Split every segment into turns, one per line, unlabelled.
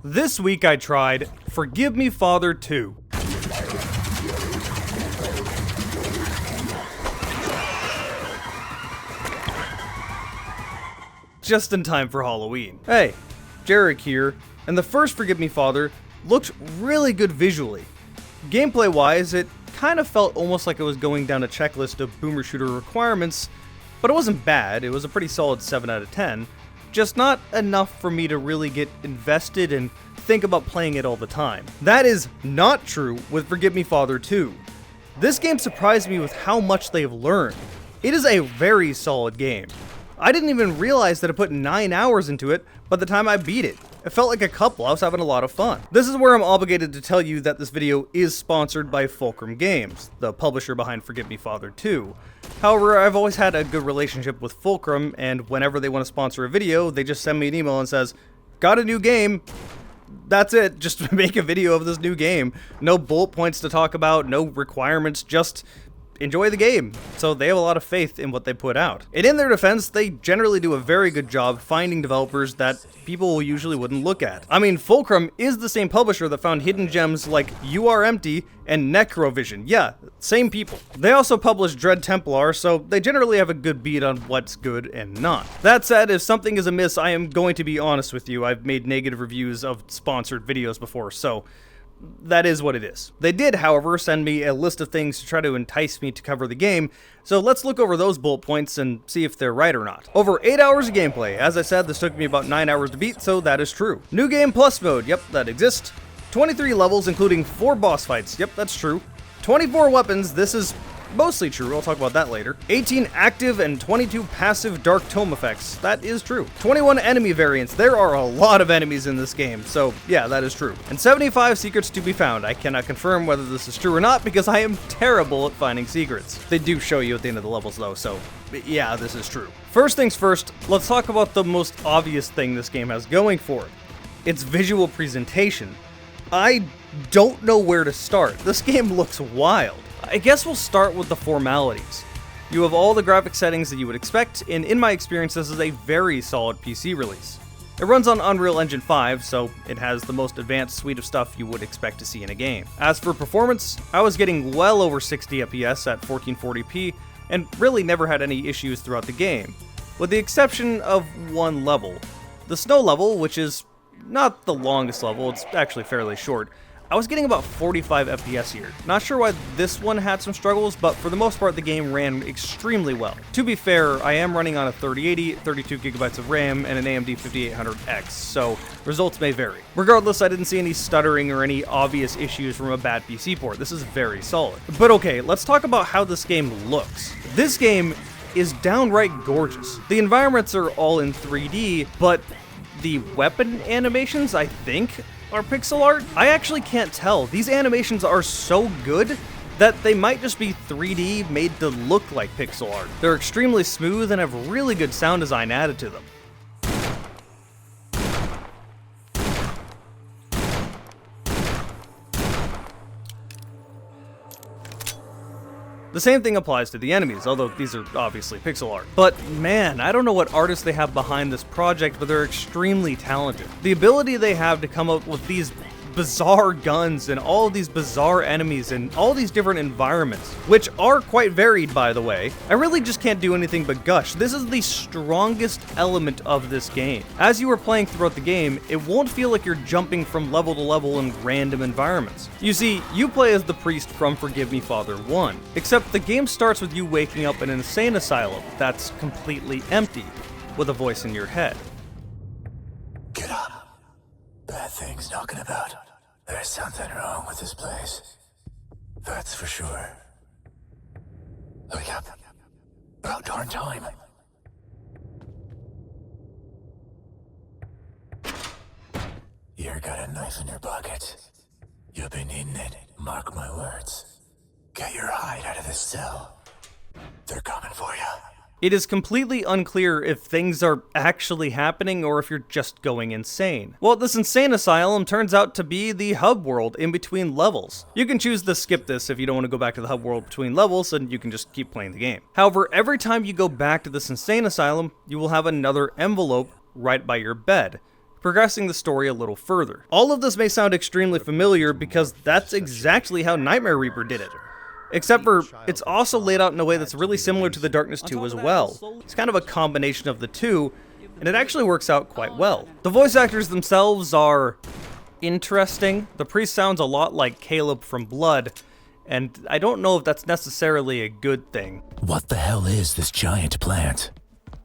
This week I tried Forgive Me Father 2. Just in time for Halloween. Hey, Jarek here, and the first Forgive Me Father looked really good visually. Gameplay wise, it kind of felt almost like it was going down a checklist of boomer shooter requirements, but it wasn't bad. It was a pretty solid 7 out of 10. Just not enough for me to really get invested and think about playing it all the time. That is not true with Forgive Me Father 2. This game surprised me with how much they've learned. It is a very solid game. I didn't even realize that I put 9 hours into it by the time I beat it. It felt like a couple. I was having a lot of fun. This is where I'm obligated to tell you that this video is sponsored by Fulcrum Games, the publisher behind Forgive Me Father 2. However, I've always had a good relationship with Fulcrum, and whenever they want to sponsor a video, they just send me an email and says, "Got a new game." That's it, just make a video of this new game. No bullet points to talk about, no requirements, just enjoy the game. So they have a lot of faith in what they put out. And in their defense, they generally do a very good job finding developers that people usually wouldn't look at. I mean, Fulcrum is the same publisher that found hidden gems like You Are Empty and Necrovision. Yeah, same people. They also publish Dread Templar, so they generally have a good beat on what's good and not. That said, if something is amiss, I am going to be honest with you. I've made negative reviews of sponsored videos before, so that is what it is. They did, however, send me a list of things to try to entice me to cover the game, so let's look over those bullet points and see if they're right or not. Over 8 hours of gameplay. As I said, this took me about 9 hours to beat, so that is true. New Game Plus mode. Yep, that exists. 23 levels, including 4 boss fights. Yep, that's true. 24 weapons. This is mostly true. I'll talk about that later. 18 active and 22 passive Dark Tome effects. That is true. 21 enemy variants. There are a lot of enemies in this game, so yeah, that is true. And 75 secrets to be found. I cannot confirm whether this is true or not because I am terrible at finding secrets. They do show you at the end of the levels though, so yeah, this is true. First things first, let's talk about the most obvious thing this game has going for it. Its visual presentation. I don't know where to start. This game looks wild. I guess we'll start with the formalities. You have all the graphic settings that you would expect, and in my experience, this is a very solid PC release. It runs on Unreal Engine 5, so it has the most advanced suite of stuff you would expect to see in a game. As for performance, I was getting well over 60 FPS at 1440p, and really never had any issues throughout the game, with the exception of one level. The snow level, which is not the longest level, it's actually fairly short. I was getting about 45 FPS here. Not sure why this one had some struggles, but for the most part the game ran extremely well. To be fair, I am running on a 3080, 32GB of RAM, and an AMD 5800X, so results may vary. Regardless, I didn't see any stuttering or any obvious issues from a bad PC port. This is very solid. But okay, let's talk about how this game looks. This game is downright gorgeous. The environments are all in 3D, but the weapon animations, I think, are pixel art? I actually can't tell. These animations are so good that they might just be 3D made to look like pixel art. They're extremely smooth and have really good sound design added to them. The same thing applies to the enemies, although these are obviously pixel art. But man, I don't know what artists they have behind this project, but they're extremely talented. The ability they have to come up with these bizarre guns and all of these bizarre enemies and all these different environments, which are quite varied, by the way. I really just can't do anything but gush. This is the strongest element of this game. As you are playing throughout the game, it won't feel like you're jumping from level to level in random environments. You see, you play as the priest from Forgive Me Father 1, except the game starts with you waking up in an insane asylum that's completely empty, with a voice in your head.
Get up. Bad things knocking about. There's something wrong with this place. That's for sure. Wake up. About darn time. You got a knife in your pocket. You'll be needing it. Mark my words. Get your hide out of this cell. They're coming for you.
It is completely unclear if things are actually happening or if you're just going insane. Well, this insane asylum turns out to be the hub world in between levels. You can choose to skip this if you don't want to go back to the hub world between levels, and you can just keep playing the game. However, every time you go back to this insane asylum, you will have another envelope right by your bed, progressing the story a little further. All of this may sound extremely familiar because that's exactly how Nightmare Reaper did it. Except for, it's also laid out in a way that's really similar to The Darkness 2 as well. It's kind of a combination of the two, and it actually works out quite well. The voice actors themselves are interesting. The priest sounds a lot like Caleb from Blood, and I don't know if that's necessarily a good thing.
What the hell is this giant plant?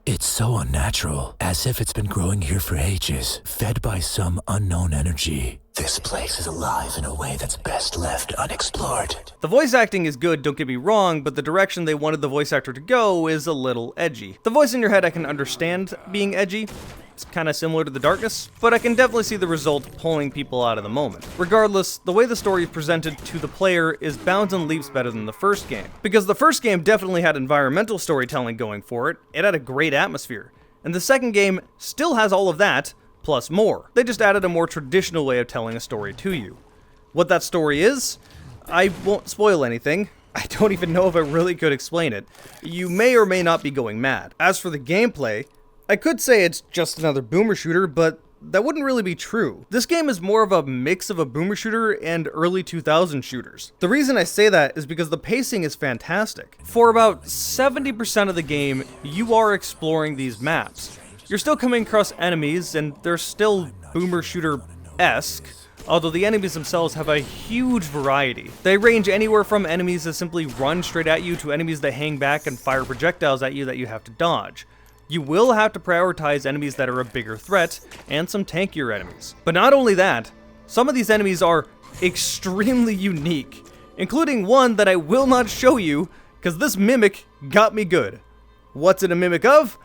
It's so unnatural, as if it's been growing here for ages, fed by some unknown energy. This place is alive in a way that's best left unexplored.
The voice acting is good, don't get me wrong, but the direction they wanted the voice actor to go is a little edgy. The voice in your head I can understand being edgy. It's kind of similar to The Darkness, but I can definitely see the result pulling people out of the moment. Regardless, the way the story is presented to the player is bounds and leaps better than the first game. Because the first game definitely had environmental storytelling going for it, it had a great atmosphere. And the second game still has all of that, plus more. They just added a more traditional way of telling a story to you. What that story is, I won't spoil anything. I don't even know if I really could explain it. You may or may not be going mad. As for the gameplay, I could say it's just another boomer shooter, but that wouldn't really be true. This game is more of a mix of a boomer shooter and early 2000 shooters. The reason I say that is because the pacing is fantastic. For about 70% of the game, you are exploring these maps. You're still coming across enemies, and they're still boomer shooter-esque, although the enemies themselves have a huge variety. They range anywhere from enemies that simply run straight at you to enemies that hang back and fire projectiles at you that you have to dodge. You will have to prioritize enemies that are a bigger threat, and some tankier enemies. But not only that, some of these enemies are extremely unique, including one that I will not show you, because this mimic got me good. What's it a mimic of?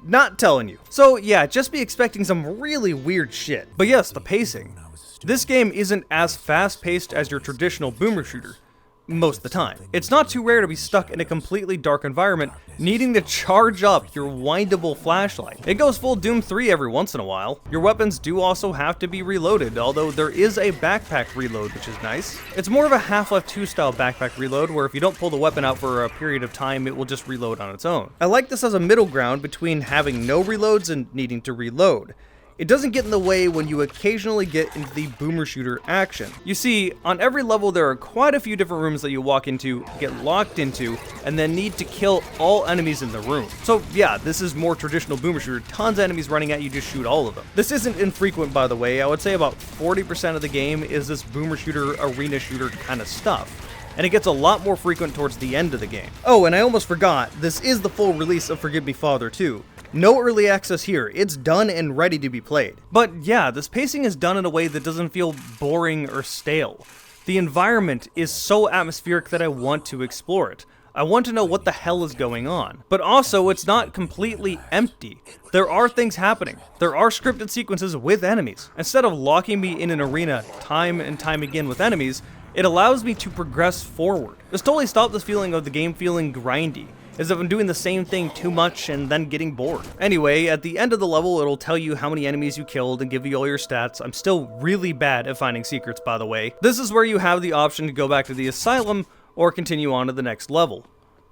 Not telling you. So yeah, just be expecting some really weird shit. But yes, the pacing. This game isn't as fast-paced as your traditional boomer shooter. Most of the time. It's not too rare to be stuck in a completely dark environment, needing to charge up your windable flashlight. It goes full Doom 3 every once in a while. Your weapons do also have to be reloaded, although there is a backpack reload, which is nice. It's more of a Half-Life 2 style backpack reload, where if you don't pull the weapon out for a period of time, it will just reload on its own. I like this as a middle ground between having no reloads and needing to reload. It doesn't get in the way when you occasionally get into the boomer shooter action. You see, on every level there are quite a few different rooms that you walk into, get locked into, and then need to kill all enemies in the room. So yeah, this is more traditional boomer shooter, tons of enemies running at you, just shoot all of them. This isn't infrequent, by the way. I would say about 40% of the game is this boomer shooter, arena shooter kind of stuff. And it gets a lot more frequent towards the end of the game. Oh, and I almost forgot, this is the full release of Forgive Me Father 2. No early access here, it's done and ready to be played. But yeah, this pacing is done in a way that doesn't feel boring or stale. The environment is so atmospheric that I want to explore it. I want to know what the hell is going on. But also, it's not completely empty. There are things happening. There are scripted sequences with enemies. Instead of locking me in an arena time and time again with enemies, it allows me to progress forward. This totally stopped this feeling of the game feeling grindy, as if I'm doing the same thing too much and then getting bored. Anyway, at the end of the level, it'll tell you how many enemies you killed and give you all your stats. I'm still really bad at finding secrets, by the way. This is where you have the option to go back to the asylum or continue on to the next level.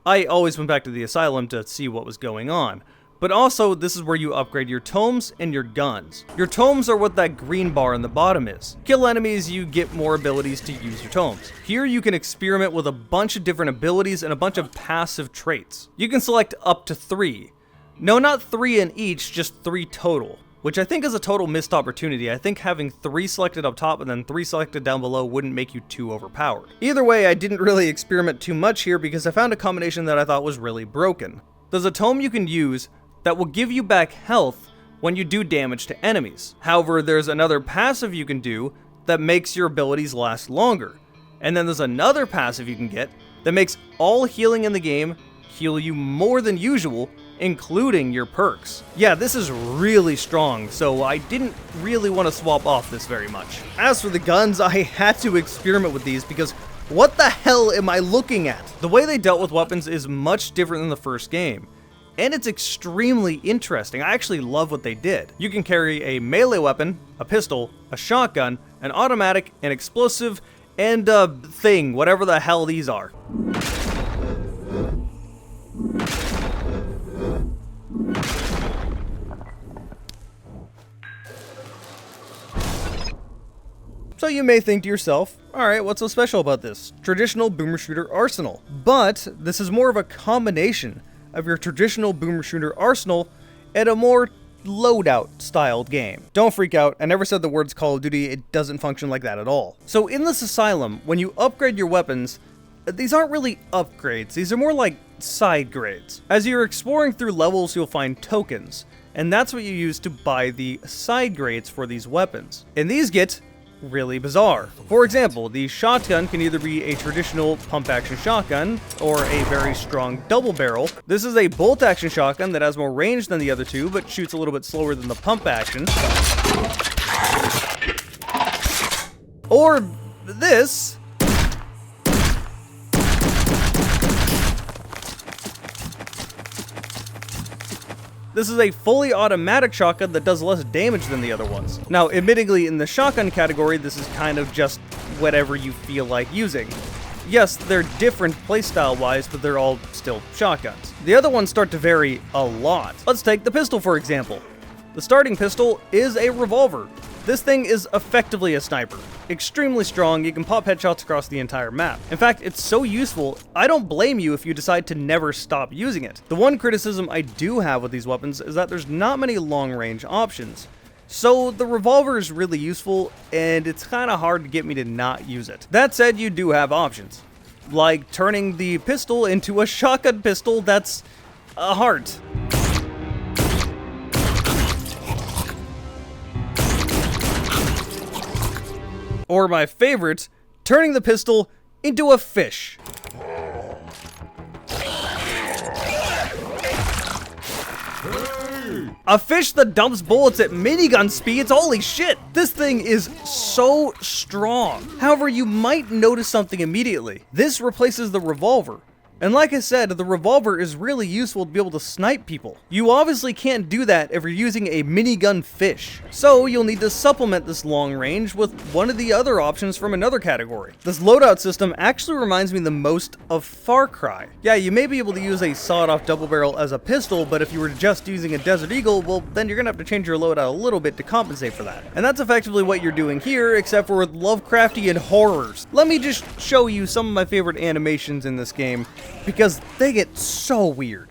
I always went back to the asylum to see what was going on. But also, this is where you upgrade your tomes and your guns. Your tomes are what that green bar in the bottom is. Kill enemies, you get more abilities to use your tomes. Here you can experiment with a bunch of different abilities and a bunch of passive traits. You can select up to 3. No, not 3 in each, just 3 total. Which I think is a total missed opportunity. I think having 3 selected up top and then 3 selected down below wouldn't make you too overpowered. Either way, I didn't really experiment too much here because I found a combination that I thought was really broken. There's a tome you can use that will give you back health when you do damage to enemies. However, there's another passive you can do that makes your abilities last longer. And then there's another passive you can get that makes all healing in the game heal you more than usual, including your perks. Yeah, this is really strong, so I didn't really want to swap off this very much. As for the guns, I had to experiment with these because what the hell am I looking at? The way they dealt with weapons is much different than the first game. And it's extremely interesting. I actually love what they did. You can carry a melee weapon, a pistol, a shotgun, an automatic, an explosive, and a thing, whatever the hell these are. So you may think to yourself, alright, what's so special about this? Traditional boomer shooter arsenal. But this is more of a combination of your traditional boomer shooter arsenal and a more loadout styled game. Don't freak out, I never said the words Call of Duty, it doesn't function like that at all. So in this asylum, when you upgrade your weapons, these aren't really upgrades, these are more like side grades. As you're exploring through levels, you'll find tokens, and that's what you use to buy the side grades for these weapons. And these get really bizarre. For example, the shotgun can either be a traditional pump-action shotgun or a very strong double barrel. This is a bolt-action shotgun that has more range than the other two, but shoots a little bit slower than the pump-action. Or this. This is a fully automatic shotgun that does less damage than the other ones. Now, admittedly, in the shotgun category, this is kind of just whatever you feel like using. Yes, they're different playstyle-wise, but they're all still shotguns. The other ones start to vary a lot. Let's take the pistol, for example. The starting pistol is a revolver. This thing is effectively a sniper. Extremely strong, you can pop headshots across the entire map. In fact, it's so useful, I don't blame you if you decide to never stop using it. The one criticism I do have with these weapons is that there's not many long-range options. So the revolver is really useful, and it's kinda hard to get me to not use it. That said, you do have options. Like turning the pistol into a shotgun pistol that's a heart. Or my favorite, turning the pistol into a fish. A fish that dumps bullets at minigun speeds, holy shit! This thing is so strong. However, you might notice something immediately. This replaces the revolver. And like I said, the revolver is really useful to be able to snipe people. You obviously can't do that if you're using a minigun fish. So you'll need to supplement this long range with one of the other options from another category. This loadout system actually reminds me the most of Far Cry. Yeah, you may be able to use a sawed-off double barrel as a pistol, but if you were just using a Desert Eagle, well, then you're gonna have to change your loadout a little bit to compensate for that. And that's effectively what you're doing here, except for with Lovecraftian horrors. Let me just show you some of my favorite animations in this game, because they get so weird.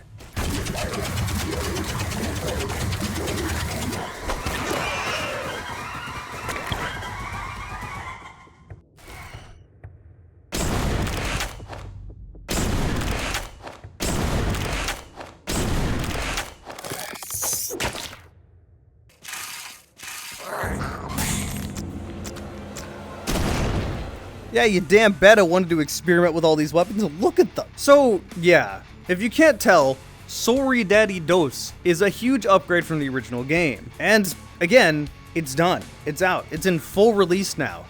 Yeah, you damn bet I wanted to experiment with all these weapons. Look at them. So, yeah, if you can't tell, Solidarity Dos is a huge upgrade from the original game. And, again, it's done. It's out. It's in full release now.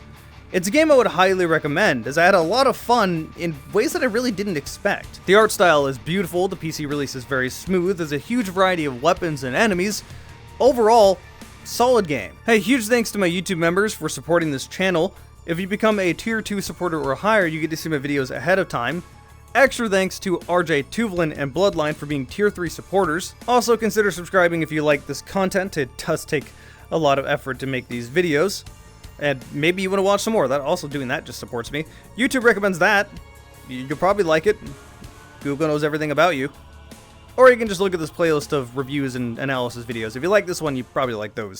It's a game I would highly recommend, as I had a lot of fun in ways that I really didn't expect. The art style is beautiful, the PC release is very smooth, there's a huge variety of weapons and enemies. Overall, solid game. Hey, huge thanks to my YouTube members for supporting this channel. If you become a tier 2 supporter or higher, you get to see my videos ahead of time. Extra thanks to RJ Tuvlin and Bloodline for being tier 3 supporters. Also consider subscribing if you like this content. It does take a lot of effort to make these videos. And maybe you want to watch some more. That also doing that just supports me. YouTube recommends that. You'll probably like it. Google knows everything about you. Or you can just look at this playlist of reviews and analysis videos. If you like this one, you probably like those.